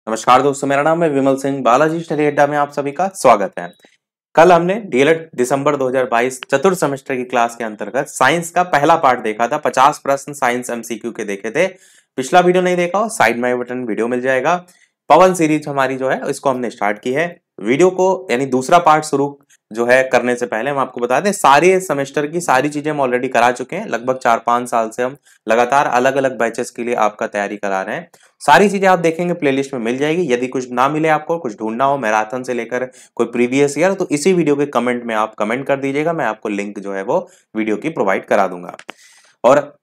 नमस्कार दोस्तों, मेरा नाम है विमल सिंह। बालाजी स्टडी अड्डा में आप सभी का स्वागत है। कल हमने डीएलएड दिसंबर 2022 चतुर्थ सेमेस्टर की क्लास के अंतर्गत साइंस का पहला पार्ट देखा था। 50 प्रश्न साइंस एमसीक्यू के देखे थे। पिछला वीडियो नहीं देखा हो, साइड में बटन वीडियो मिल जाएगा। पवन सीरीज हमारी जो है इसको हमने स्टार्ट की है। वीडियो को यानी दूसरा पार्ट शुरू जो है करने से पहले हम आपको बता दें, सारे सेमेस्टर की सारी चीजें हम ऑलरेडी करा चुके हैं। लगभग 4-5 साल से हम लगातार अलग अलग बैचेस के लिए आपका तैयारी करा रहे हैं। सारी चीजें आप देखेंगे प्लेलिस्ट में मिल जाएगी। यदि कुछ ना मिले, आपको कुछ ढूंढना हो मैराथन से लेकर कोई प्रीवियस ईयर, तो इसी वीडियो के कमेंट में आप कमेंट कर दीजिएगा। मैं आपको लिंक जो है वो वीडियो की प्रोवाइड करा दूंगा। और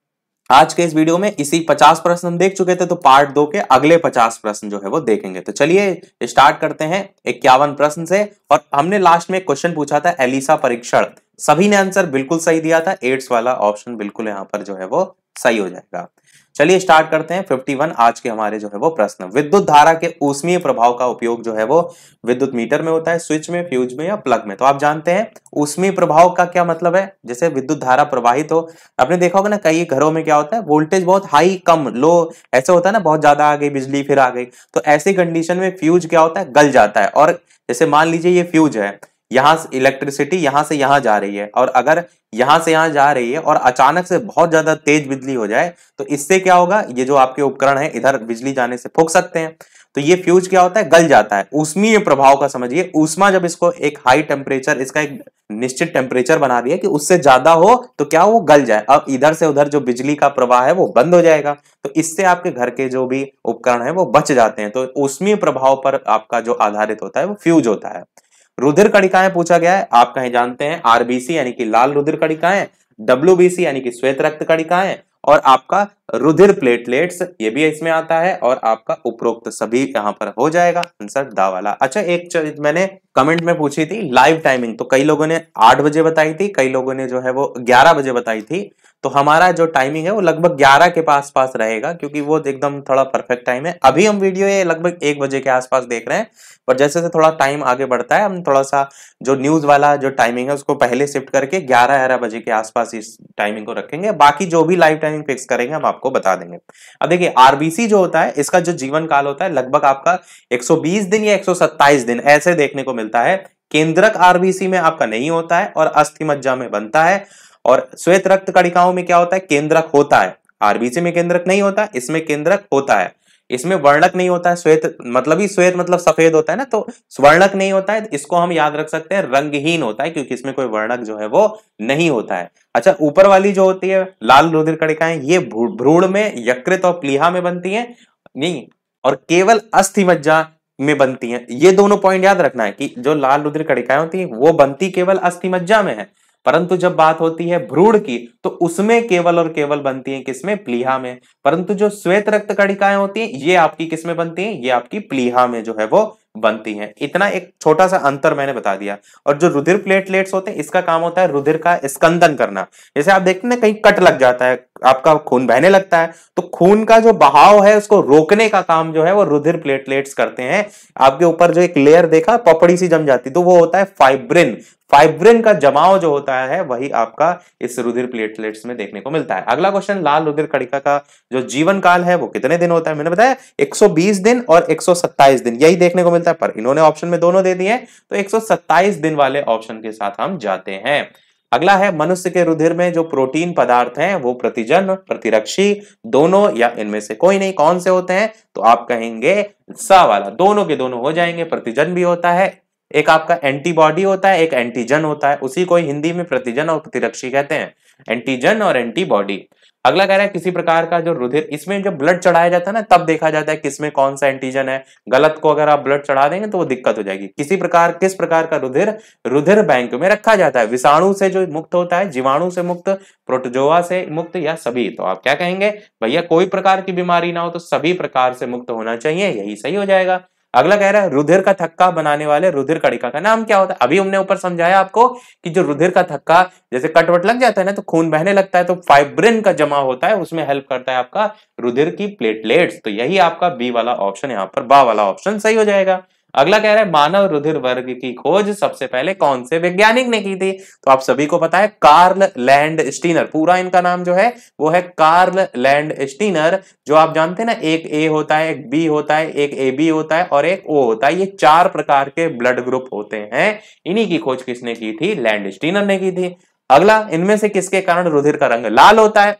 आज के इस वीडियो में इसी 50 प्रश्न हम देख चुके थे, तो पार्ट 2 के अगले 50 प्रश्न जो है वो देखेंगे। तो चलिए स्टार्ट करते हैं 51 प्रश्न से। और हमने लास्ट में एक क्वेश्चन पूछा था एलिसा परीक्षण, सभी ने आंसर बिल्कुल सही दिया था। एड्स वाला ऑप्शन बिल्कुल यहाँ पर जो है वो सही हो जाएगा। चलिए स्टार्ट करते हैं 51 आज के हमारे जो है वो प्रश्न। विद्युत धारा के ऊष्मीय प्रभाव का उपयोग जो है वो विद्युत मीटर में होता है, स्विच में, फ्यूज में या प्लग में। तो आप जानते हैं ऊष्मीय प्रभाव का क्या मतलब है। जैसे विद्युत धारा प्रवाहित हो, आपने देखा होगा ना कई घरों में क्या होता है, वोल्टेज बहुत हाई कम लो ऐसे होता है ना, बहुत ज्यादा आ गई बिजली फिर आ गई। तो ऐसी कंडीशन में फ्यूज क्या होता है, गल जाता है। और जैसे मान लीजिए ये फ्यूज है, यहां से इलेक्ट्रिसिटी यहां से यहां जा रही है, और अगर यहां से यहां जा रही है और अचानक से बहुत ज्यादा तेज बिजली हो जाए, तो इससे क्या होगा, ये जो आपके उपकरण है इधर बिजली जाने से फूंक सकते हैं। तो ये फ्यूज क्या होता है, गल जाता है। ऊष्मीय प्रभाव का समझिए, ऊष्मा जब इसको एक हाई टेम्परेचर, इसका एक निश्चित टेम्परेचर बना दिया कि उससे ज्यादा हो तो क्या वो गल जाए। अब इधर से उधर जो बिजली का प्रवाह है वो बंद हो जाएगा। तो इससे आपके घर के जो भी उपकरण है वो बच जाते हैं। तो ऊष्मीय प्रभाव पर आपका जो आधारित होता है वो फ्यूज होता है। रुधिर कणिकाएं पूछा गया है, आप कहीं जानते हैं आरबीसी यानी कि लाल रुधिर कणिकाएं, डब्ल्यूबीसी यानी कि श्वेत रक्त कणिकाएं, और आपका रुधिर प्लेटलेट्स ये भी इसमें आता है। और आपका उपरोक्त सभी यहां पर हो जाएगा आंसर दा वाला। अच्छा, एक चीज मैंने कमेंट में पूछी थी लाइव टाइमिंग, तो कई लोगों ने 8 बजे बताई थी, कई लोगों ने जो है वो 11 बजे बताई थी। तो हमारा जो टाइमिंग है वो लगभग 11 के पास पास रहेगा, क्योंकि वो एकदम थोड़ा परफेक्ट टाइम है। अभी हम वीडियो ये लगभग 1 बजे के आसपास देख रहे हैं, पर जैसे जैसे थोड़ा टाइम आगे बढ़ता है हम थोड़ा सा जो न्यूज वाला जो टाइमिंग है उसको पहले शिफ्ट करके 11-11 बजे के आसपास इस टाइमिंग को रखेंगे। बाकी जो भी लाइव टाइमिंग फिक्स करेंगे हम आपको बता देंगे। अब देखिए आरबीसी जो होता है इसका जो जीवन काल होता है लगभग आपका 120 दिन या 127 दिन ऐसे देखने को मिलता है। केंद्रक आरबीसी में आपका नहीं होता है और अस्थि मज्जा में बनता है। और श्वेत रक्त कणिकाओं में क्या होता है, केंद्रक होता है। आरबीसी में केंद्रक नहीं होता, इसमें केंद्रक होता है। इसमें वर्णक नहीं होता है। श्वेत मतलब ही श्वेत मतलब सफेद होता है ना, तो वर्णक नहीं होता है। इसको हम याद रख सकते हैं रंगहीन होता है, क्योंकि इसमें कोई वर्णक जो है वो नहीं होता है। अच्छा, ऊपर वाली जो होती है लाल रुधिर कणिकाएं, ये भ्रूण में, यकृत और प्लीहा में बनती है नहीं, और केवल अस्थि मज्जा में बनती हैं। ये दोनों पॉइंट याद रखना है कि जो लाल रुधिर कणिकाएं होती हैं वो बनती केवल अस्थि मज्जा में है, परंतु जब बात होती है भ्रूण की तो उसमें केवल और केवल बनती हैं किसमें, प्लीहा में। परंतु जो श्वेत रक्त कणिकाएं होती हैं ये आपकी किसमें बनती हैं, ये आपकी प्लीहा में जो है वो बनती हैं। इतना एक छोटा सा अंतर मैंने बता दिया। और जो रुधिर प्लेटलेट्स होते हैं इसका काम होता है रुधिर का स्कंदन करना। जैसे आप देखते हैं कहीं कट लग जाता है, आपका खून बहने लगता है, तो खून का जो बहाव है उसको रोकने का काम जो है वो रुधिर प्लेटलेट्स करते हैं। आपके ऊपर जो एक लेयर देखा पपड़ी सी जम जाती, तो वो होता है फाइब्रिन। फाइब्रिन का जमाव जो होता है वही आपका इस रुधिर प्लेटलेट्स में देखने को मिलता है। अगला क्वेश्चन, लाल रुधिर कणिका का जो जीवन काल है वो कितने दिन होता है। मैंने बताया 120 दिन और 127 दिन यही देखने को मिलता है, पर इन्होंने ऑप्शन में दोनों दे दिए हैं, तो 127 दिन वाले ऑप्शन के साथ हम जाते हैं। अगला है, मनुष्य के रुधिर में जो प्रोटीन पदार्थ हैं वो प्रतिजन, प्रतिरक्षी, दोनों या इनमें से कोई नहीं, कौन से होते हैं, तो आप कहेंगे सा वाला। दोनों के दोनों हो जाएंगे। प्रतिजन भी होता है, एक आपका एंटीबॉडी होता है, एक एंटीजन होता है, उसी को हिंदी में प्रतिजन और प्रतिरक्षी कहते हैं, एंटीजन और एंटीबॉडी। अगला कह रहा है किसी प्रकार का जो रुधिर, इसमें जब ब्लड चढ़ाया जाता है ना तब देखा जाता है किसमें कौन सा एंटीजन है। गलत को अगर आप ब्लड चढ़ा देंगे तो वो दिक्कत हो जाएगी। किस प्रकार का रुधिर रुधिर बैंक में रखा जाता है, विषाणु से जो मुक्त होता है, जीवाणु से मुक्त, प्रोटोजोआ से मुक्त, या सभी। तो आप क्या कहेंगे, भैया कोई प्रकार की बीमारी ना हो तो सभी प्रकार से मुक्त होना चाहिए, यही सही हो जाएगा। अगला कह रहा है रुधिर का थक्का बनाने वाले रुधिर कणिका का नाम क्या होता है। अभी हमने ऊपर समझाया आपको कि जो रुधिर का थक्का जैसे कटवट लग जाता है ना तो खून बहने लगता है, तो फाइब्रिन का जमा होता है, उसमें हेल्प करता है आपका रुधिर की प्लेटलेट्स। तो यही आपका बी वाला ऑप्शन, यहाँ पर बा वाला ऑप्शन सही हो जाएगा। अगला कह रहा है मानव रुधिर वर्ग की खोज सबसे पहले कौन से वैज्ञानिक ने की थी? तो आप सभी को पता है कार्ल लैंडस्टीनर, पूरा इनका नाम जो है वो है कार्ल लैंडस्टीनर। जो आप जानते हैं ना, एक ए होता है, एक बी होता है, एक ए बी होता है और एक ओ होता है, ये 4 प्रकार के ब्लड ग्रुप होते हैं। इन्हीं की खोज किसने की थी? लैंडस्टीनर ने की थी। अगला, इनमें से किसके कारण रुधिर का रंग लाल होता है?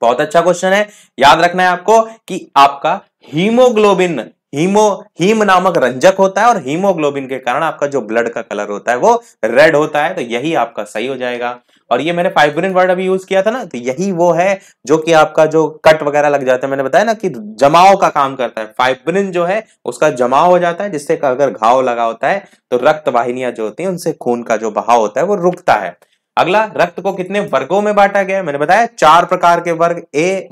बहुत अच्छा क्वेश्चन है, याद रखना है आपको कि आपका हीमोग्लोबिन, हीम नामक रंजक होता है और हीमोग्लोबिन के कारण आपका जो ब्लड का कलर होता है वो रेड होता है, तो यही आपका सही हो जाएगा। और ये मैंने फाइब्रिन वर्ड अभी यूज किया था ना, तो यही वो है जो कि आपका जो कट वगैरह लग जाता है, मैंने बताया ना कि जमाव का काम करता है। फाइब्रिन जो है उसका जमाव हो जाता है, जिससे अगर घाव लगा होता है तो रक्त वाहिनियां जो होती हैं उनसे खून का जो बहाव होता है वो रुकता है। अगला, रक्त को कितने वर्गों में बांटा गया है? मैंने बताया 4 प्रकार के वर्ग, ए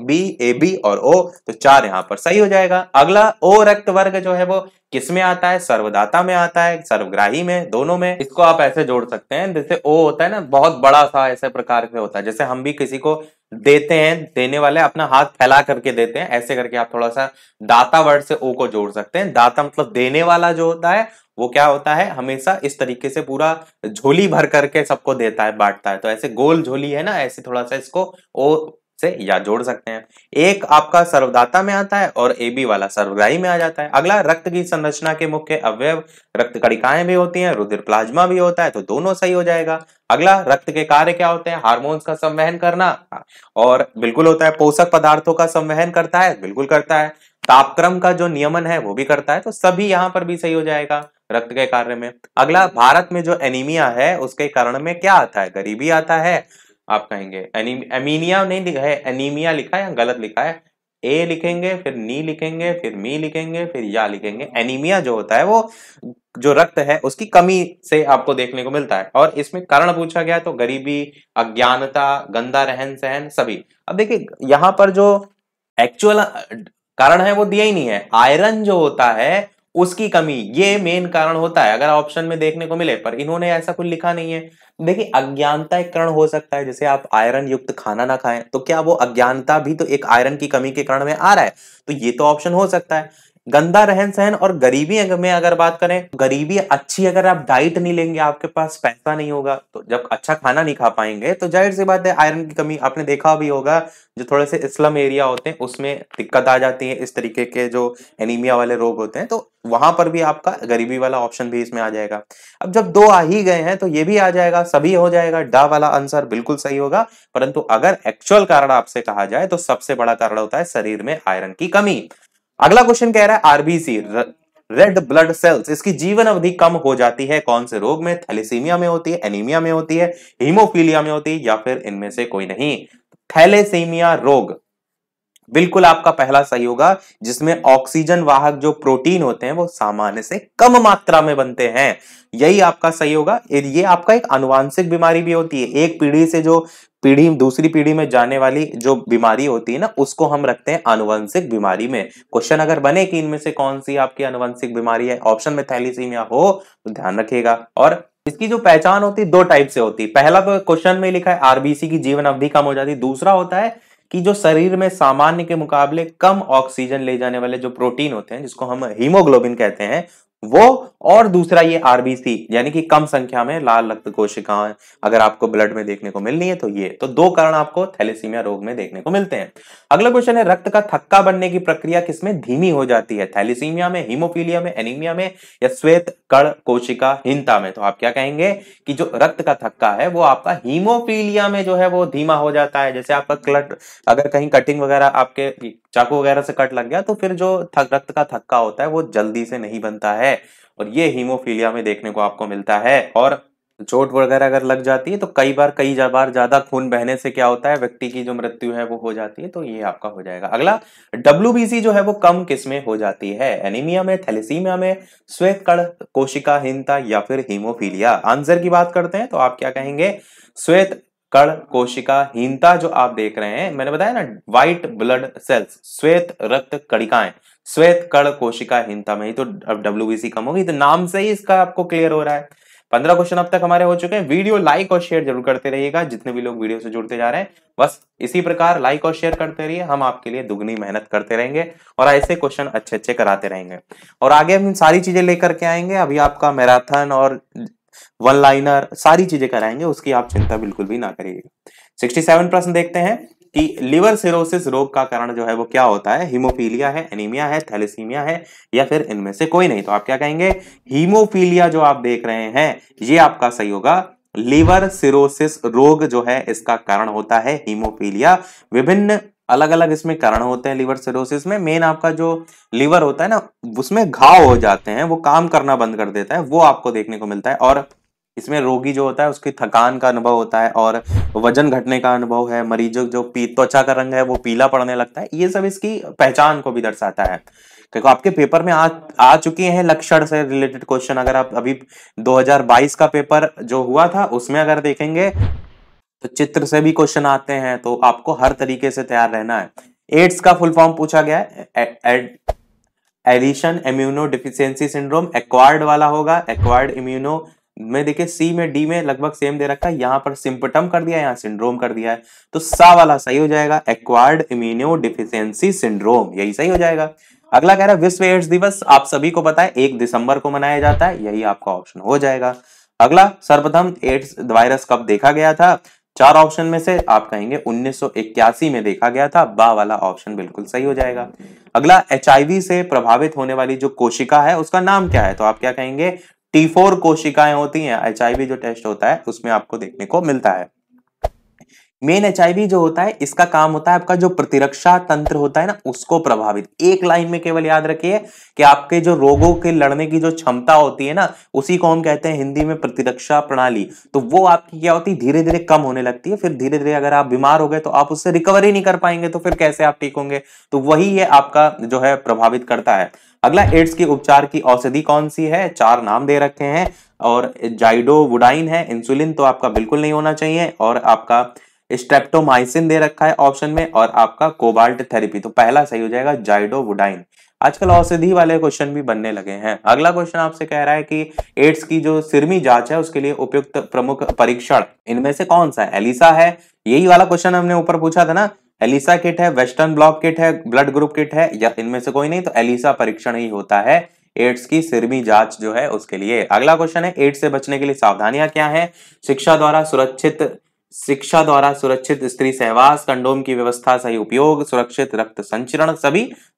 बी और ओ, तो 4 यहां पर सही हो जाएगा। अगला, ओ रक्त वर्ग जो है वो किस में आता है? सर्वदाता में आता है, सर्वग्राही में, दोनों में। इसको आप ऐसे जोड़ सकते हैं, जैसे ओ होता है ना बहुत बड़ा सा ऐसे प्रकार से होता है, जैसे हम भी किसी को देते हैं, देने वाले अपना हाथ फैला करके देते हैं, ऐसे करके आप थोड़ा सा दाता वर्ड से ओ को जोड़ सकते हैं। दाता मतलब देने वाला जो होता है वो क्या होता है, हमेशा इस तरीके से पूरा झोली भर करके सबको देता है, बांटता है, तो ऐसे गोल झोली है ना, ऐसे थोड़ा सा इसको ओ से या जोड़ सकते हैं। एक आपका सर्वदाता में आता है और ए बी वाला सर्वग्राही में आ जाता है। अगला, रक्त की संरचना के मुख्य अवयव रक्त कणिकाएं भी होती हैं, रुधिर प्लाज्मा भी होता है, तो दोनों सही हो जाएगा। अगला, रक्त के कार्य क्या होते हैं? हार्मोन्स का संवहन करना, और बिल्कुल होता है। पोषक पदार्थों का संवहन करता है, बिल्कुल करता है। तापक्रम का जो नियमन है वो भी करता है, तो सभी यहां पर भी सही हो जाएगा रक्त के कार्य में। अगला, भारत में जो एनीमिया है उसके कारण में क्या आता है? गरीबी आता है। आप कहेंगे एमीनिया नहीं लिखा है, एनीमिया लिखा है या गलत लिखा है? ए लिखेंगे, फिर नी लिखेंगे, फिर मी लिखेंगे, फिर या लिखेंगे। एनीमिया जो होता है वो जो रक्त है उसकी कमी से आपको देखने को मिलता है, और इसमें कारण पूछा गया तो गरीबी, अज्ञानता, गंदा रहन सहन, सभी। अब देखिए यहां पर जो एक्चुअल कारण है वो दिया ही नहीं है। आयरन जो होता है उसकी कमी, ये मेन कारण होता है अगर ऑप्शन में देखने को मिले, पर इन्होंने ऐसा कुछ लिखा नहीं है। देखिए अज्ञानता एक कारण हो सकता है, जैसे आप आयरन युक्त खाना ना खाएं तो क्या वो अज्ञानता भी तो एक आयरन की कमी के कारण में आ रहा है, तो ये तो ऑप्शन हो सकता है। गंदा रहन सहन और गरीबी में अगर बात करें, गरीबी अच्छी, अगर आप डाइट नहीं लेंगे, आपके पास पैसा नहीं होगा, तो जब अच्छा खाना नहीं खा पाएंगे तो जाहिर सी बात है आयरन की कमी, आपने देखा भी होगा जो थोड़े से स्लम एरिया होते हैं उसमें दिक्कत आ जाती है, इस तरीके के जो एनीमिया वाले रोग होते हैं, तो वहां पर भी आपका गरीबी वाला ऑप्शन भी इसमें आ जाएगा। अब जब 2 आ ही गए हैं तो ये भी आ जाएगा, सभी हो जाएगा, डा वाला आंसर बिल्कुल सही होगा। परंतु अगर एक्चुअल कारण आपसे कहा जाए तो सबसे बड़ा कारण होता है शरीर में आयरन की कमी। अगला क्वेश्चन कह रहा है आरबीसी, रेड ब्लड सेल्स, इसकी जीवन अवधि कम हो जाती है कौन से रोग में? थैलेसीमिया में होती है, एनीमिया में होती है, हीमोफीलिया में होती है, या फिर इनमें से कोई नहीं? थैलेसीमिया रोग बिल्कुल आपका पहला सही होगा, जिसमें ऑक्सीजन वाहक जो प्रोटीन होते हैं वो सामान्य से कम मात्रा में बनते हैं, यही आपका सही होगा। ये आपका एक आनुवांशिक बीमारी भी होती है, एक पीढ़ी से जो पीढ़ी दूसरी पीढ़ी में जाने वाली जो बीमारी होती है ना, उसको हम रखते हैं आनुवंशिक बीमारी में। क्वेश्चन अगर बने कि इनमें से कौन सी आपकी आनुवंशिक बीमारी है, ऑप्शन में थैलीसीमिया हो तो ध्यान रखिएगा। और इसकी जो पहचान होती है 2 टाइप से होती है। पहला तो क्वेश्चन में लिखा है आरबीसी की जीवन अवधि कम हो जाती है, दूसरा होता है कि जो शरीर में सामान्य के मुकाबले कम ऑक्सीजन ले जाने वाले जो प्रोटीन होते हैं, जिसको हम हीमोग्लोबिन कहते हैं, वो, और दूसरा ये आरबीसी यानी कि कम संख्या में लाल रक्त कोशिकाएं अगर आपको ब्लड में देखने को मिलनी है, तो ये तो 2 कारण आपको थैलेसीमिया रोग में देखने को मिलते हैं। अगला क्वेश्चन है रक्त का थक्का बनने की प्रक्रिया किसमें धीमी हो जाती है? थैलेसीमिया में, हीमोफीलिया में, एनीमिया में, या श्वेत कण कोशिकाहीनता में? तो आप क्या कहेंगे कि जो रक्त का थक्का है वो आपका हीमोफीलिया में जो है वो धीमा हो जाता है। जैसे आपका क्लट, अगर कहीं कटिंग वगैरह आपके चाकू वगैरह से कट लग गया तो फिर जो रक्त का थक्का होता है वो जल्दी से नहीं बनता है, और ये हीमोफीलिया में देखने को आपको मिलता है। और चोट वगैरह अगर लग जाती है तो कई बार ज्यादा खून बहने से क्या होता है, व्यक्ति की जो मृत्यु है वो हो जाती है, तो ये आपका हो जाएगा। अगला, डब्ल्यूबीसी जो है वो कम किसमें हो जाती है? एनीमिया में, थैलेसीमिया में, श्वेत कण कोशिकाहीनता, या फिर हीमोफीलिया? आंसर की बात करते हैं तो आप क्या कहेंगे? श्वेत कण कोशिकाहीनता जो आप देख रहे हैं, मैंने बताया ना व्हाइट ब्लड सेल्स, श्वेत रक्त कणिकाएं, श्वेत कण कोशिकाहीनता में ही तो डब्ल्यूबीसी कम होगी, तो नाम से ही इसका आपको क्लियर हो रहा है। 15 क्वेश्चन अब तक हमारे हो चुके हैं। वीडियो लाइक और शेयर जरूर करते रहिएगा, जितने भी लोग वीडियो से जुड़ते जा रहे हैं बस इसी प्रकार लाइक और शेयर करते रहिए, हम आपके लिए दुगनी मेहनत करते रहेंगे और ऐसे क्वेश्चन अच्छे अच्छे कराते रहेंगे और आगे हम सारी चीजें लेकर के आएंगे। अभी आपका मैराथन और वन लाइनर सारी चीजें कराएंगे, उसकी आप चिंता बिल्कुल भी ना करिएगा। 67 प्रश्न देखते हैं कि लिवर सिरोसिस रोग का कारण जो है वो क्या होता है। हीमोफीलिया है, एनीमिया है, थैलेसीमिया है या फिर इनमें से कोई नहीं। तो आप क्या कहेंगे, हीमोफीलिया जो आप देख रहे हैं ये आपका सही होगा। लिवर सिरोसिस रोग जो है इसका कारण होता है हीमोफीलिया। विभिन्न अलग अलग इसमें कारण होते हैं लिवर सिरोसिस में। मेन आपका जो लिवर होता है ना उसमें घाव हो जाते हैं, वो काम करना बंद कर देता है, वो आपको देखने को मिलता है। और इसमें रोगी जो होता है उसकी थकान का अनुभव होता है और वजन घटने का अनुभव है। मरीजों जो त्वचा का रंग है वो पीला पड़ने लगता है। ये सब इसकी पहचान को भी दर्शाता है, क्योंकि आपके पेपर में आ चुके हैं लक्षण से रिलेटेड क्वेश्चन। अगर आप अभी 2022 का पेपर जो हुआ था उसमें अगर देखेंगे तो चित्र से भी क्वेश्चन आते हैं, तो आपको हर तरीके से तैयार रहना है। एड्स का फुल फॉर्म पूछा गया है, addition immunodeficiency syndrome. Acquired वाला होगा, एक्वायर्ड इम्यूनो में देखिए सी में डी में लगभग सेम दे रखा है, यहाँ पर सिम्पटम कर दिया, यहाँ सिंड्रोम कर दिया है, तो सा वाला सही हो जाएगा, एक्वायर्ड इम्यूनो डिफिशियंसी सिंड्रोम, यही सही हो जाएगा। अगला कह रहा है विश्व एड्स दिवस आप सभी को पता है 1 दिसंबर को मनाया जाता है, यही आपका ऑप्शन हो जाएगा। अगला सर्वप्रथम एड्स वायरस कब देखा गया था। 4 ऑप्शन में से आप कहेंगे 1981 में देखा गया था, बा वाला ऑप्शन बिल्कुल सही हो जाएगा। अगला एचआईवी से प्रभावित होने वाली जो कोशिका है उसका नाम क्या है, तो आप क्या कहेंगे T4 कोशिकाएं होती हैं। एचआईवी जो टेस्ट होता है उसमें आपको देखने को मिलता है। मेन एचआईवी जो होता है इसका काम होता है आपका जो प्रतिरक्षा तंत्र होता है ना उसको प्रभावित। एक लाइन में केवल याद रखिए कि आपके जो रोगों के लड़ने की जो क्षमता होती है ना उसी को हम कहते हैं हिंदी में प्रतिरक्षा प्रणाली। तो वो आपकी क्या होती है धीरे धीरे कम होने लगती है, फिर धीरे धीरे अगर आप बीमार हो गए तो आप उससे रिकवरी नहीं कर पाएंगे, तो फिर कैसे आप ठीक होंगे। तो वही ये आपका जो है प्रभावित करता है। अगला एड्स के उपचार की औषधि कौन सी है, 4 नाम दे रखे हैं और जाइडोवुडाइन है। इंसुलिन तो आपका बिल्कुल नहीं होना चाहिए और आपका स्ट्रेप्टोमाइसिन दे रखा है ऑप्शन में और आपका कोबाल्ट थेरेपी, तो पहला सही हो जाएगा जाइडोवुडाइन। आजकल औषधि वाले क्वेश्चन भी बनने लगे हैं। अगला क्वेश्चन आपसे कह रहा है कि एड्स की जो सिरमी जांच है उसके लिए उपयुक्त प्रमुख परीक्षण इनमें से कौन सा है। एलिसा है, यही वाला क्वेश्चन हमने ऊपर पूछा था ना, एलिसा किट है, वेस्टर्न ब्लॉट किट है, ब्लड ग्रुप किट है या इनमें से कोई नहीं, तो एलिसा परीक्षण ही होता है एड्स की सिरमी जांच जो है उसके लिए। अगला क्वेश्चन है एड्स से बचने के लिए सावधानियां क्या है। शिक्षा द्वारा सुरक्षित स्त्री सहवास, कंडोम की व्यवस्था, सही उपयोग, सुरक्षित रक्त संचरण,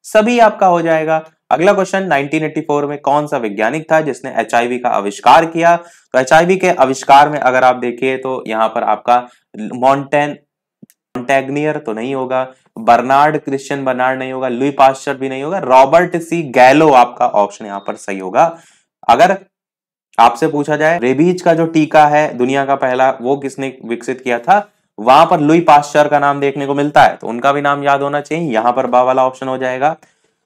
सभी आपका हो जाएगा। अगला क्वेश्चन 1984 में कौन सा वैज्ञानिक था जिसने एचआईवी का आविष्कार किया। तो एचआईवी के आविष्कार में अगर आप देखिए तो यहाँ पर आपका मॉन्टेग्नियर तो नहीं होगा, क्रिश्चियन बर्नार्ड नहीं होगा, लुई पास्चर भी नहीं होगा, रॉबर्ट सी गैलो आपका ऑप्शन यहाँ पर सही होगा। अगर आपसे पूछा जाए रेबीज का जो टीका है दुनिया का पहला वो किसने विकसित किया था, वहां पर लुई पास्चर का नाम देखने को मिलता है, तो उनका भी नाम याद होना चाहिए, यहां पर बा वाला ऑप्शन हो जाएगा।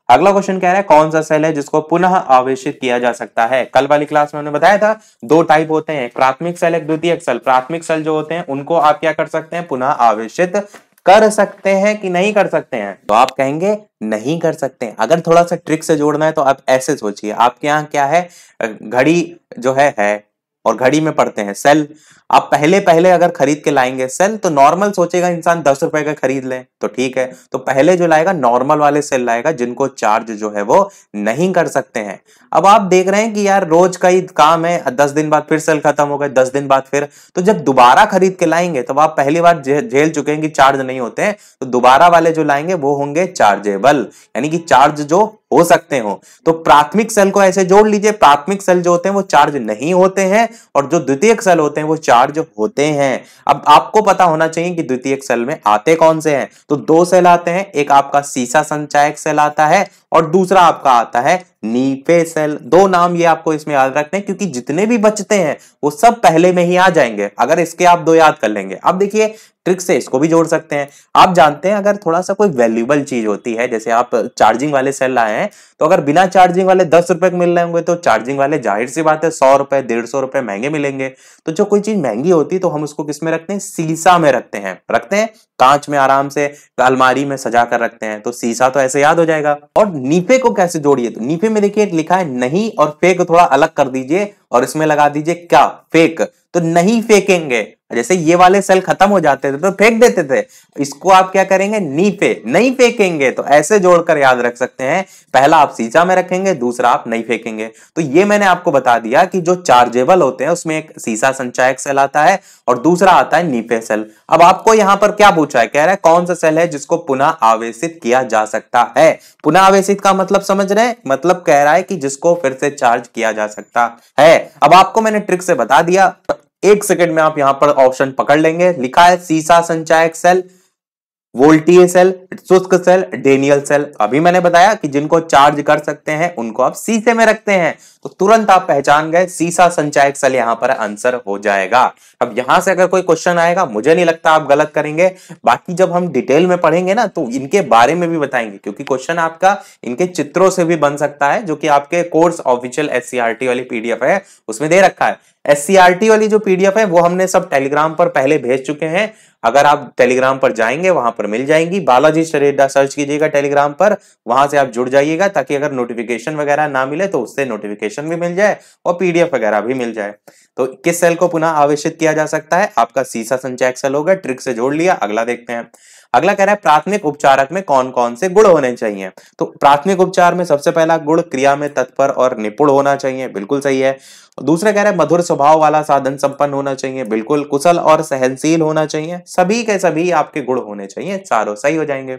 अगला क्वेश्चन कह रहा है कौन सा सेल है जिसको पुनः आवेशित किया जा सकता है। कल वाली क्लास में हमने बताया था 2 टाइप होते हैं, प्राथमिक सेल, एक द्वितीयक सेल। प्राथमिक सेल जो होते हैं उनको आप क्या कर सकते हैं, पुनः आवेशित कर सकते हैं कि नहीं कर सकते हैं, तो आप कहेंगे नहीं कर सकते हैं। अगर थोड़ा सा ट्रिक से जोड़ना है तो आप ऐसे सोचिए, आपके यहाँ क्या है, घड़ी जो है और घड़ी में पड़ते हैं सेल। आप पहले अगर खरीद के लाएंगे सेल तो नॉर्मल सोचेगा इंसान 10 रुपए का खरीद ले तो ठीक है, तो पहले जो लाएगा नॉर्मल वाले सेल लाएगा जिनको चार्ज जो है वो नहीं कर सकते हैं। अब आप देख रहे हैं कि यार रोज का ही काम है, 10 दिन बाद फिर सेल खत्म हो गए, 10 दिन बाद फिर, तो जब दोबारा खरीद के लाएंगे तो आप पहली बार झेल चुके हैं कि चार्ज नहीं होते हैं, तो दोबारा वाले जो लाएंगे वो होंगे चार्जेबल, यानी कि चार्ज जो हो सकते हो। तो प्राथमिक सेल को ऐसे जोड़ लीजिए, प्राथमिक सेल जो होते हैं वो चार्ज नहीं होते हैं और जो द्वितीयक सेल होते हैं वो चार्ज होते हैं। अब आपको पता होना चाहिए कि द्वितीयक सेल में आते कौन से हैं, तो 2 सेल आते हैं, एक आपका सीसा संचायक सेल आता है और दूसरा आपका आता है नीफे सेल। 2 नाम ये आपको इसमें याद रखने हैं क्योंकि जितने भी बचते हैं वो सब पहले में ही आ जाएंगे अगर इसके आप 2 याद कर लेंगे। अब देखिए ट्रिक से इसको भी जोड़ सकते हैं। आप जानते हैं अगर थोड़ा सा कोई वैल्यूएबल चीज होती है, जैसे आप चार्जिंग वाले सेल लाए हैं, तो अगर बिना चार्जिंग वाले 10 रुपए के मिल रहे होंगे तो चार्जिंग वाले जाहिर सी बात है 100 रुपए 150 रुपए महंगे मिलेंगे। तो जो कोई चीज महंगी होती है तो हम उसको किस में रखते हैं, सीसा में रखते हैं कांच में आराम से अलमारी में सजा कर रखते हैं, तो सीसा तो ऐसे याद हो जाएगा। और नीफे को कैसे जोड़िए, तो नीफे में देखिए लिखा है नहीं और फे को थोड़ा अलग कर दीजिए और इसमें लगा दीजिए क्या, फेक। तो नहीं फेंकेंगे, जैसे ये वाले सेल खत्म हो जाते थे तो फेंक देते थे, इसको आप क्या करेंगे, नहीं फेंकेंगे। तो ऐसे जोड़कर याद रख सकते हैं, पहला आप सीसा में रखेंगे, दूसरा आप नहीं फेंकेंगे। तो ये मैंने आपको बता दिया कि जो चार्जेबल होते हैं उसमें एक सीसा संचायक सेल आता है और दूसरा आता है नीफे सेल। अब आपको यहां पर क्या पूछा है, कह रहा है कौन सा सेल है जिसको पुनः आवेशित किया जा सकता है। पुनः आवेशित का मतलब समझ रहे हैं, मतलब कह रहा है कि जिसको फिर से चार्ज किया जा सकता है। अब आपको मैंने ट्रिक से बता दिया, एक सेकंड में आप यहां पर ऑप्शन पकड़ लेंगे, लिखा है सीसा संचायक सेल, वोल्टीय सेल, शुष्क सेल, डेनियल सेल। अभी मैंने बताया कि जिनको चार्ज कर सकते हैं उनको आप सीसे में रखते हैं, तो तुरंत आप पहचान गए, सीसा संचायक सेल यहां पर आंसर हो जाएगा। अब यहां से अगर कोई क्वेश्चन आएगा, मुझे नहीं लगता आप गलत करेंगे, बाकी जब हम डिटेल में पढ़ेंगे ना तो इनके बारे में भी बताएंगे, क्योंकि क्वेश्चन आपका इनके चित्रों से भी बन सकता है, जो कि आपके कोर्स ऑफिशियल एससीईआरटी वाली पीडीएफ है उसमें दे रखा है। एससीईआरटी वाली जो पीडीएफ है वो हमने सब टेलीग्राम पर पहले भेज चुके हैं, अगर आप टेलीग्राम पर जाएंगे वहां पर मिल जाएंगी, बालाजी स्टडी अड्डा सर्च कीजिएगा टेलीग्राम पर, वहां से आप जुड़ जाइएगा, ताकि अगर नोटिफिकेशन वगैरह ना मिले तो उससे नोटिफिकेशन भी मिल जाए और पीडीएफ वगैरह भी मिल जाए। तो किस सेल को पुनः आवेशित किया जा सकता है, आपका सीसा संचायक सेल होगा, ट्रिक से जोड़ लिया। अगला देखते हैं, अगला कह रहा है प्राथमिक उपचारक में कौन कौन से गुण होने चाहिए। तो प्राथमिक उपचार में सबसे पहला गुण क्रिया में तत्पर और निपुण होना चाहिए, बिल्कुल सही है। दूसरा कह रहा है मधुर स्वभाव वाला साधन संपन्न होना चाहिए, बिल्कुल। कुशल और सहनशील होना चाहिए, सभी के सभी आपके गुण होने चाहिए, चारों सही हो जाएंगे।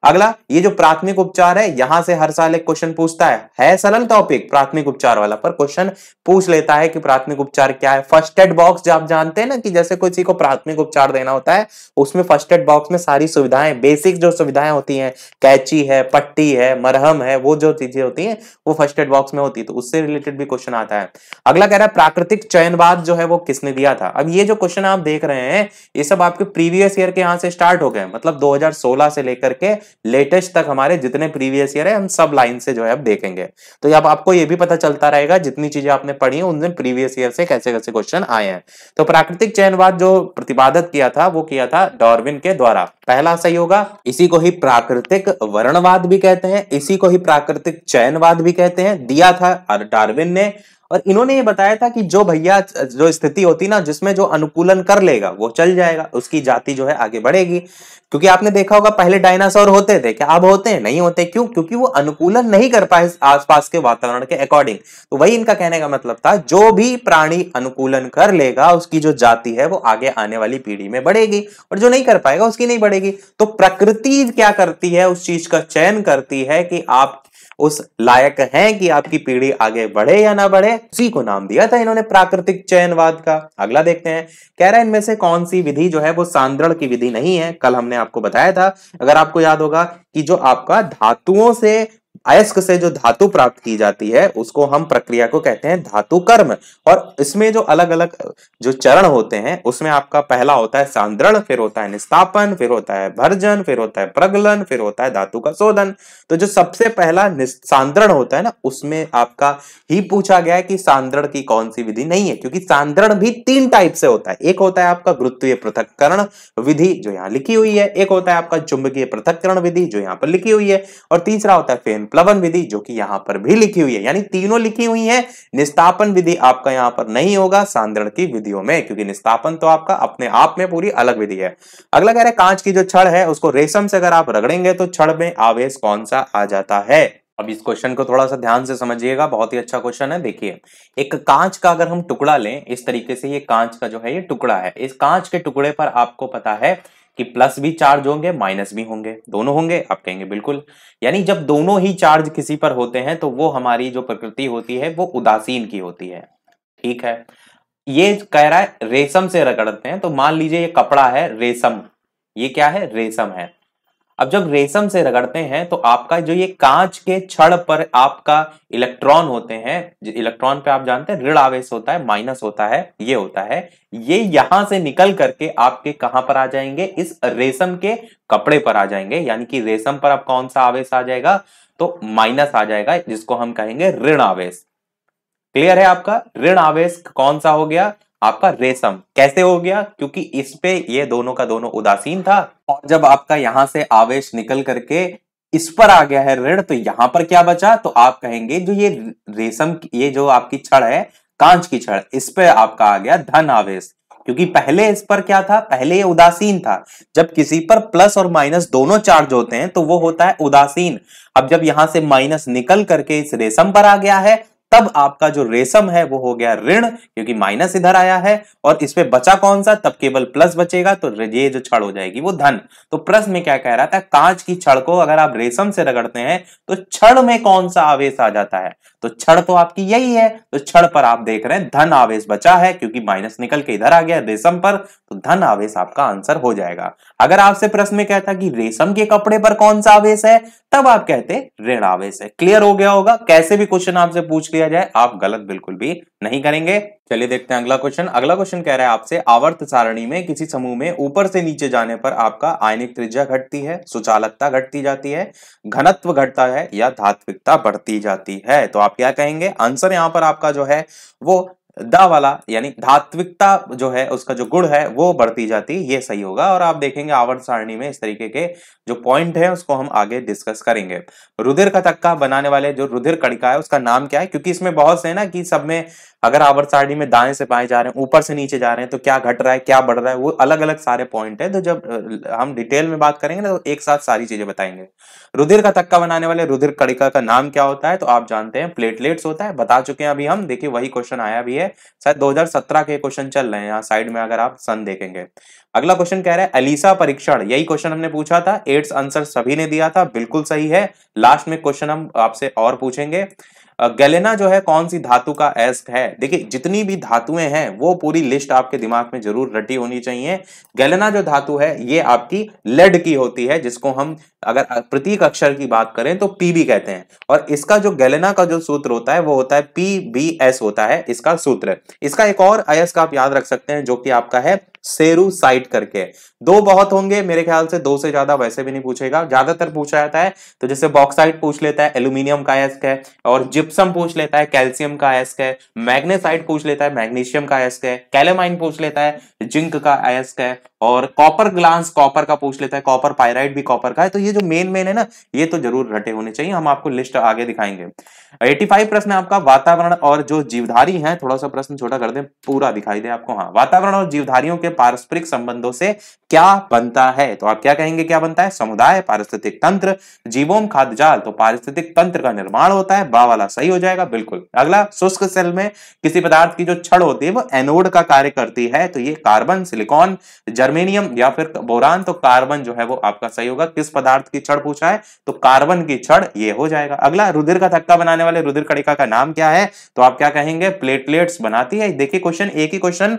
अगला, ये जो प्राथमिक उपचार है, यहां से हर साल एक क्वेश्चन पूछता है सरल टॉपिक प्राथमिक उपचार वाला, पर क्वेश्चन पूछ लेता है कि प्राथमिक उपचार क्या है। फर्स्ट एड बॉक्स जो आप जानते हैं ना, कि जैसे किसी को प्राथमिक उपचार देना होता है, उसमें फर्स्ट एड बॉक्स में सारी सुविधाएं, बेसिक जो सुविधाएं होती हैं, कैंची है, पट्टी है, मरहम है, वो जो चीजें होती हैं वो फर्स्ट एड बॉक्स में होती है, तो उससे रिलेटेड भी क्वेश्चन आता है। अगला कह रहा है प्राकृतिक चयनवाद जो है वो किसने दिया था। अब ये जो क्वेश्चन आप देख रहे हैं ये सब आपके प्रीवियस ईयर के यहां से स्टार्ट हो गए, मतलब 2016 से लेकर के लेटेस्ट तक हमारे जितने प्रीवियस ईयर है हम सब लाइन से जो है अब देखेंगे। तो अब आपको ये भी पता चलता रहेगा जितनी चीजें आपने पढ़ी हैं उनमें प्रीवियस ईयर से कैसे कैसे क्वेश्चन आए हैं। तो प्राकृतिक चयनवाद जो प्रतिपादित किया था वो किया था डार्विन के द्वारा, पहला सही होगा। इसी को ही प्राकृतिक वर्णवाद भी कहते हैं, इसी को ही प्राकृतिक चयनवाद भी कहते हैं, दिया था डार्विन ने। और इन्होंने ये बताया था कि जो भैया जो स्थिति होती ना जिसमें जो अनुकूलन कर लेगा वो चल जाएगा, उसकी जाति जो है आगे बढ़ेगी। क्योंकि आपने देखा होगा पहले डायनासोर होते थे, क्या अब होते हैं, नहीं होते। क्यों? क्योंकि वो अनुकूलन नहीं कर पाए आसपास के वातावरण के अकॉर्डिंग। तो वही इनका कहने का मतलब था, जो भी प्राणी अनुकूलन कर लेगा उसकी जो जाति है वो आगे आने वाली पीढ़ी में बढ़ेगी, और जो नहीं कर पाएगा उसकी नहीं बढ़ेगी। तो प्रकृति क्या करती है, उस चीज का चयन करती है कि आप उस लायक हैं कि आपकी पीढ़ी आगे बढ़े या ना बढ़े, उसी को नाम दिया था इन्होंने प्राकृतिक चयनवाद का। अगला देखते हैं, कह रहा है इनमें से कौन सी विधि जो है वो सांद्रण की विधि नहीं है। कल हमने आपको बताया था, अगर आपको याद होगा, कि जो आपका धातुओं से, अयस्क से जो धातु प्राप्त की जाती है उसको हम प्रक्रिया को कहते हैं धातु कर्म। और इसमें जो अलग अलग जो चरण होते हैं उसमें आपका पहला होता है सांद्रण, फिर होता है निस्तापन, फिर होता है भर्जन, फिर होता है प्रगलन, फिर होता है धातु का शोधन। तो जो सबसे पहला सांद्रण होता है ना, उसमें आपका ही पूछा गया है कि सांद्रण की कौन सी विधि नहीं है, क्योंकि सांद्रण भी 3 टाइप से होता है। एक होता है आपका गुरुत्वीय पृथक्करण विधि जो यहाँ लिखी हुई है, एक होता है आपका चुंबकीय पृथक्करण विधि जो यहाँ पर लिखी हुई है, और तीसरा होता है फेन प्लवन विधि जो कि यहां पर भी लिखी हुई है। यानी तीनों लिखी हुई है। निस्तापन विधि आपका यहां पर नहीं होगा सांद्रण की विधियों में, क्योंकि निस्तापन तो आपका अपने आप में पूरी अलग विधि है। अगला कह रहे कांच की जो छड़ है उसको रेशम से अगर आप रगड़ेंगे तो छड़ में आवेश कौन सा आ जाता है। अब इस क्वेश्चन को थोड़ा सा ध्यान से समझिएगा, बहुत ही अच्छा क्वेश्चन है। देखिए, एक कांच का अगर हम टुकड़ा लें इस तरीके से, ये कांच का जो है ये टुकड़ा है, इस कांच के टुकड़े पर आपको पता है कि प्लस भी चार्ज होंगे माइनस भी होंगे, दोनों होंगे, आप कहेंगे बिल्कुल। यानी जब दोनों ही चार्ज किसी पर होते हैं तो वो हमारी जो प्रकृति होती है वो उदासीन की होती है, ठीक है। ये कह रहा है रेशम से रगड़ते हैं, तो मान लीजिए ये कपड़ा है रेशम, ये क्या है, रेशम है। अब जब रेशम से रगड़ते हैं तो आपका जो ये कांच के छड़ पर आपका इलेक्ट्रॉन होते हैं, इलेक्ट्रॉन पे आप जानते हैं ऋण आवेश होता है, माइनस होता है, ये होता है, ये यहां से निकल करके आपके कहां पर आ जाएंगे, इस रेशम के कपड़े पर आ जाएंगे। यानी कि रेशम पर अब कौन सा आवेश आ जाएगा, तो माइनस आ जाएगा, जिसको हम कहेंगे ऋण आवेश। क्लियर है आपका, ऋण आवेश कौन सा हो गया, आपका रेशम। कैसे हो गया, क्योंकि इस पे ये दोनों का दोनों उदासीन था, और जब आपका यहां से आवेश निकल करके इस पर आ गया है ऋण, तो यहां पर क्या बचा, तो आप कहेंगे जो ये रेशम, ये जो आपकी छड़ है कांच की छड़, इस पे आपका आ गया धन आवेश, क्योंकि पहले इस पर क्या था, पहले ये उदासीन था। जब किसी पर प्लस और माइनस दोनों चार्ज होते हैं तो वो होता है उदासीन। अब जब यहां से माइनस निकल करके इस रेशम पर आ गया है, तब आपका जो रेशम है वो हो गया ऋण, क्योंकि माइनस इधर आया है और इसमें बचा कौन सा, तब केवल प्लस बचेगा, तो ये जो छड़ हो जाएगी वो धन। तो प्रश्न में क्या कह रहा था, कांच की छड़ को अगर आप रेशम से रगड़ते हैं तो छड़ में कौन सा आवेश आ जाता है, तो छड़ तो आपकी यही है, तो छड़ पर आप देख रहे हैं धन आवेश बचा है, क्योंकि माइनस निकल के इधर आ गया रेशम पर, तो धन आवेश आपका आंसर हो जाएगा। अगर आपसे प्रश्न में कहता कि रेशम के कपड़े पर कौन सा आवेश है, तब आप कहते ऋण आवेश है। क्लियर हो गया होगा। कैसे भी क्वेश्चन आपसे पूछ लिया जाए आप गलत बिल्कुल भी नहीं करेंगे। चलिए देखते हैं अगला क्वेश्चन। अगला क्वेश्चन कह रहा है आपसे, आवर्त सारणी में किसी समूह में ऊपर से नीचे जाने पर आपका आयनिक त्रिज्या घटती है, सुचालकता घटती जाती है, घनत्व घटता है या धात्विकता बढ़ती जाती है, तो आप क्या कहेंगे। आंसर यहां पर आपका जो है वो दा वाला, यानी धात्विकता जो है उसका जो गुण है वो बढ़ती जाती, ये सही होगा। और आप देखेंगे आवर्त सारणी में इस तरीके के जो पॉइंट है उसको हम आगे डिस्कस करेंगे। रुधिर का थक्का बनाने वाले जो रुधिर कणिका है उसका नाम क्या है, क्योंकि इसमें बहुत से है ना कि सब में अगर आवर्त सारणी में दाएं से बाएं जा रहे हैं, ऊपर से नीचे जा रहे हैं, तो क्या घट रहा है क्या बढ़ रहा है, वो अलग अलग सारे पॉइंट है। तो जब हम डिटेल में बात करेंगे ना तो एक साथ सारी चीजें बताएंगे। रुधिर का थक्का बनाने वाले रुधिर कणिका का नाम क्या होता है, तो आप जानते हैं प्लेटलेट्स होता है, बता चुके हैं अभी हम। देखिए वही क्वेश्चन आया भी है, शायद 2017 के क्वेश्चन चल रहे हैं यहाँ साइड में, अगर आप सन देखेंगे। अगला क्वेश्चन कह रहा है एलिसा परीक्षण, यही क्वेश्चन हमने पूछा था, 8 आंसर सभी ने दिया था, बिल्कुल सही है। लास्ट में क्वेश्चन हम आपसे और पूछेंगे। गैलेना जो है कौन सी धातु का अयस्क है। देखिए जितनी भी धातुएं हैं वो पूरी लिस्ट आपके दिमाग में जरूर रटी होनी चाहिए। गैलेना जो धातु है ये आपकी लेड की होती है, जिसको हम अगर प्रतीक अक्षर की बात करें तो पीबी कहते हैं, और इसका जो गैलेना का जो सूत्र होता है वो होता है पीबीएस होता है इसका सूत्र। इसका एक और अयस्क आप याद रख सकते हैं जो कि आपका है सेरुसाइट करके। दो बहुत होंगे मेरे ख्याल से, दो से ज्यादा वैसे भी नहीं पूछेगा, ज्यादातर पूछा जाता है तो जैसे बॉक्साइट पूछ लेता है, एल्यूमिनियम का अयस्क है, और जिप्सम पूछ लेता है, कैल्शियम का अयस्क है, मैग्नेसाइट पूछ लेता है, मैग्नीशियम का अयस्क है, कैलेमाइन पूछ लेता है, जिंक का अयस्क है, और कॉपर ग्लांस कॉपर का पूछ लेता है, कॉपर पाइराइट भी कॉपर का है। तो ये जो मेन है ना, ये तो जरूर रटे होने चाहिए, हम आपको लिस्ट आगे दिखाएंगे। 85 प्रश्न आपका वातावरण और जो जीवधारी हैं, थोड़ा सा प्रश्न छोटा कर दें पूरा दिखाई दे आपको। हाँ, वातावरण और जीवधारियों के पारस्परिक संबंधों से क्या बनता है, तो आप क्या कहेंगे क्या बनता है। समुदाय, पारिस्थितिक तंत्र, जीवोम, खाद्य जाल, तो पारिस्थितिक तंत्र का निर्माण होता है, बा वाला सही हो जाएगा बिल्कुल। अगला, शुष्क सेल में किसी पदार्थ की जो छड़ होती है वो एनोड का कार्य करती है, तो ये कार्बन, सिलिकॉन, जर्मेनियम या फिर बोरान, तो कार्बन जो है वो आपका सही होगा। किस पदार्थ की छड़ पूछा है, तो कार्बन की छड़, ये हो जाएगा। अगला, रुधिर का थक्का बनाने वाले रुधिर कणिका का नाम क्या है, तो आप क्या कहेंगे प्लेटलेट्स बनाती है। देखिए क्वेश्चन, एक ही क्वेश्चन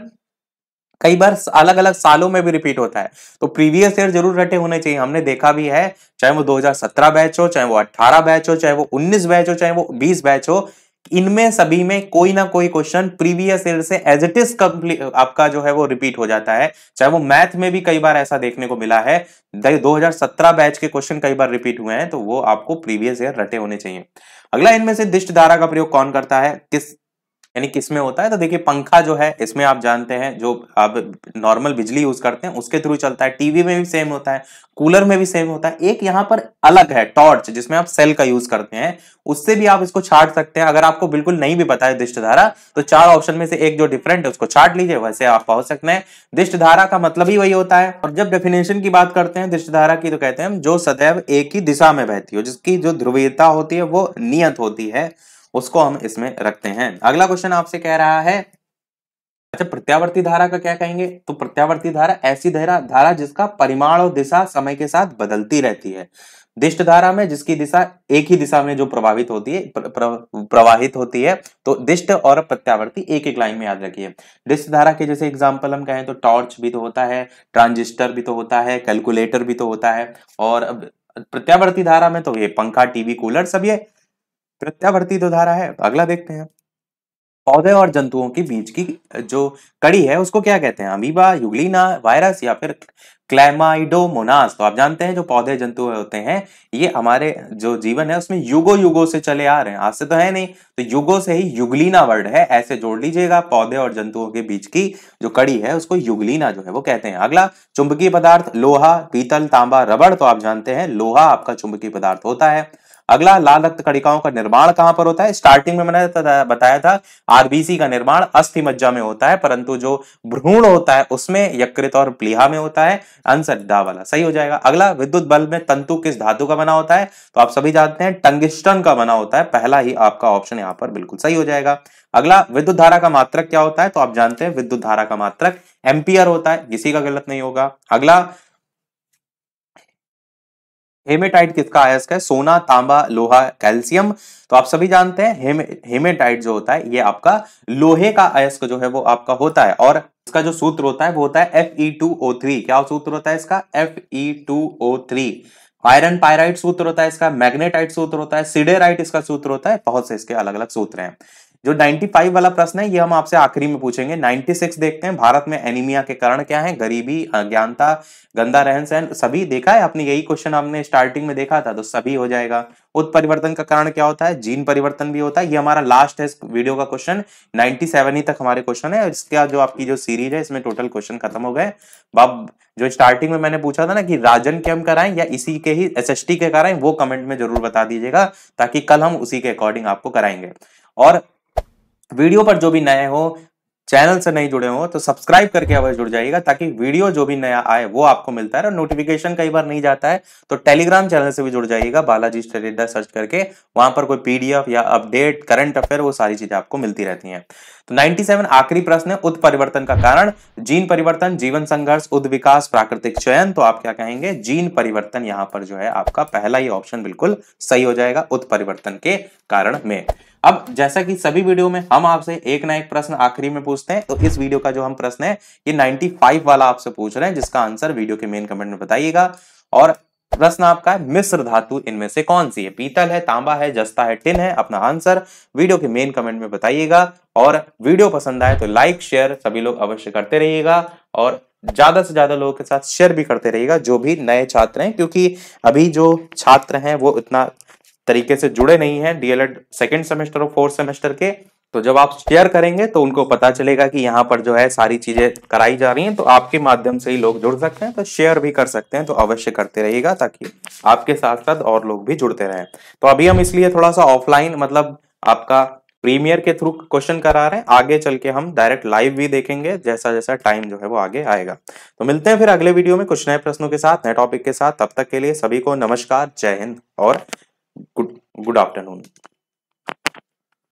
कई बार अलग अलग सालों में भी रिपीट होता है, तो प्रीवियस ईयर जरूर रटे होने चाहिए। हमने देखा भी है, चाहे वो 2017 बैच हो, चाहे वो 18 बैच हो, चाहे वो 19 बैच हो, चाहे वो 20 बैच हो, इनमें सभी में कोई ना कोई क्वेश्चन प्रीवियस ईयर से एज इट इज आपका जो है वो रिपीट हो जाता है। चाहे वो मैथ में भी कई बार ऐसा देखने को मिला है, 2017 बैच के क्वेश्चन कई बार रिपीट हुए हैं, तो वो आपको प्रीवियस ईयर रटे होने चाहिए। अगला, इनमें से दिष्ट धारा का प्रयोग कौन करता है, किस यानी किसमें होता है, तो देखिए पंखा जो है इसमें आप जानते हैं जो आप नॉर्मल बिजली यूज करते हैं उसके थ्रू चलता है, टीवी में भी सेम होता है, कूलर में भी सेम होता है। एक यहाँ पर अलग है टॉर्च, जिसमें आप सेल का यूज करते हैं, उससे भी आप इसको छाट सकते हैं। अगर आपको बिल्कुल नहीं भी पता है दिष्ट धारा, तो 4 ऑप्शन में से एक जो डिफरेंट है उसको छाट लीजिए, वैसे आप पहुंच सकते हैं। दिष्ट धारा का मतलब ही वही होता है। और जब डेफिनेशन की बात करते हैं दिष्ट धारा की, तो कहते हैं जो सदैव एक ही दिशा में बहती हो, जिसकी जो ध्रुवीयता होती है वो नियत होती है, उसको हम इसमें रखते हैं। अगला क्वेश्चन आपसे कह रहा है, अच्छा प्रत्यावर्ती धारा का क्या कहेंगे, तो प्रत्यावर्ती धारा ऐसी धारा जिसका परिमाण और दिशा समय के साथ बदलती रहती है। दिष्ट धारा में जिसकी दिशा एक ही दिशा में जो प्रभावित होती है प्रवाहित होती है, तो दिष्ट और प्रत्यावर्ती एक एक लाइन में याद रखिए। दिष्ट धारा के जैसे एग्जांपल हम कहें तो टॉर्च भी तो होता है, ट्रांजिस्टर भी तो होता है, कैलकुलेटर भी तो होता है, और प्रत्यावर्ती धारा में तो ये पंखा, टीवी, कूलर सब ये प्रत्यावर्ती तो धारा है। अगला देखते हैं, पौधे और जंतुओं के बीच की जो कड़ी है उसको क्या कहते हैं, अमीबा, युग्लिना, वायरस या फिर क्लैमाइडोमोनास। तो आप जानते हैं जो पौधे जंतु होते हैं ये हमारे जो जीवन है उसमें युगो युगो से चले आ रहे हैं, आज से तो है नहीं, तो युगो से ही युग्लिना वर्ड है, ऐसे जोड़ लीजिएगा। पौधे और जंतुओं के बीच की जो कड़ी है उसको युग्लिना जो है वो कहते हैं। अगला, चुंबकीय पदार्थ, लोहा, पीतल, तांबा, रबड़, तो आप जानते हैं लोहा आपका चुंबकीय पदार्थ होता है। अगला, लाल रक्त कणिकाओं का निर्माण कहां पर होता है? स्टार्टिंग में मैंने बताया था आरबीसी का निर्माण अस्थि मज्जा में होता है, परंतु जो भ्रूण होता है उसमें यकृत और प्लीहा में होता है। आंसर ड वाला सही हो जाएगा। अगला, विद्युत बल्ब में तंतु किस धातु का बना होता है? तो आप सभी जानते हैं टंगिस्टन का बना होता है। पहला ही आपका ऑप्शन यहां पर बिल्कुल सही हो जाएगा। अगला, विद्युत धारा का मात्रक क्या होता है? तो आप जानते हैं विद्युत धारा का मात्रक एम्पियर होता है, किसी का गलत नहीं होगा। अगला, हेमेटाइट किसका अयस्क है? सोना, तांबा, लोहा, कैल्शियम। तो आप सभी जानते हैं हेमेटाइट जो होता है ये आपका लोहे का अयस्क जो है वो आपका होता है, और इसका जो सूत्र होता है वो होता है Fe2O3। क्या सूत्र होता है इसका? Fe2O3। आयरन पायराइट सूत्र होता है इसका, मैग्नेटाइट सूत्र होता है, सिडेराइट इसका सूत्र होता है, बहुत से इसके अलग अलग सूत्र हैं। जो 95 वाला प्रश्न है ये हम आपसे आखिरी में पूछेंगे। 96 देखते हैं, भारत में एनीमिया के कारण क्या है? गरीबी, अज्ञानता, गंदा रहन सहन। सभी देखा है आपने, यही क्वेश्चन हमने स्टार्टिंग में देखा था, तो सभी हो जाएगा। उत्परिवर्तन का कारण क्या होता है? जीन परिवर्तन भी होता है। ये हमारा लास्ट है इस वीडियो का क्वेश्चन, 97 ही तक हमारे क्वेश्चन है। इसका जो आपकी जो सीरीज है इसमें टोटल क्वेश्चन खत्म हो गए। अब जो स्टार्टिंग में मैंने पूछा था ना कि राजन के हम कराएं या इसी के ही एसएसटी के कराएं, वो कमेंट में जरूर बता दीजिएगा, ताकि कल हम उसी के अकॉर्डिंग आपको कराएंगे। और वीडियो पर जो भी नए हो, चैनल से नहीं जुड़े हो, तो सब्सक्राइब करके अवश्य जुड़ जाइएगा, ताकि वीडियो जो भी नया आए वो आपको मिलता है। और नोटिफिकेशन कई बार नहीं जाता है तो टेलीग्राम चैनल से भी जुड़ जाइएगा, बालाजी स्टडी अड्डा सर्च करके। वहां पर कोई पीडीएफ या अपडेट, करंट अफेयर, वो सारी चीजें आपको मिलती रहती हैं। तो 97 आखिरी प्रश्न है, उत्परिवर्तन का कारण? जीन परिवर्तन, जीवन संघर्ष, उद्विकास, प्राकृतिक चयन। तो आप क्या कहेंगे? जीन परिवर्तन यहां पर जो है आपका पहला ही ऑप्शन बिल्कुल सही हो जाएगा, उत्परिवर्तन के कारण में। अब जैसा कि सभी वीडियो में हम आपसे एक ना एक प्रश्न आखिरी में पूछते हैं, तो इस वीडियो का जो हम प्रश्न है ये 95 वाला आपसे पूछ रहे हैं, जिसका आंसर वीडियो के मेन कमेंट में बताइएगा। और प्रश्न आपका है, मिश्र धातु इनमें से कौन सी है? पीतल है, तांबा है, जस्ता है, टिन है। अपना आंसर वीडियो के मेन कमेंट में बताइएगा। और वीडियो पसंद आए तो लाइक शेयर सभी लोग अवश्य करते रहिएगा, और ज्यादा से ज्यादा लोगों के साथ शेयर भी करते रहिएगा जो भी नए छात्र हैं, क्योंकि अभी जो छात्र हैं वो इतना तरीके से जुड़े नहीं हैं डीएलएड सेकंड सेमेस्टर और फोर्थ सेमेस्टर के। तो जब आप शेयर करेंगे तो उनको पता चलेगा कि यहाँ पर जो है सारी चीजें कराई जा रही हैं, तो आपके माध्यम से ही लोग जुड़ सकते हैं। तो शेयर भी कर सकते हैं, तो अवश्य करते रहिएगा, ताकि आपके साथ साथ और लोग भी जुड़ते रहें। तो अभी हम इसलिए थोड़ा सा ऑफलाइन, मतलब आपका प्रीमियर के थ्रू क्वेश्चन करा रहे हैं। आगे चल के हम डायरेक्ट लाइव भी देखेंगे, जैसा जैसा टाइम जो है वो आगे आएगा। तो मिलते हैं फिर अगले वीडियो में कुछ नए प्रश्नों के साथ, नए टॉपिक के साथ। तब तक के लिए सभी को नमस्कार, जय हिंद और गुड आफ्टरनून।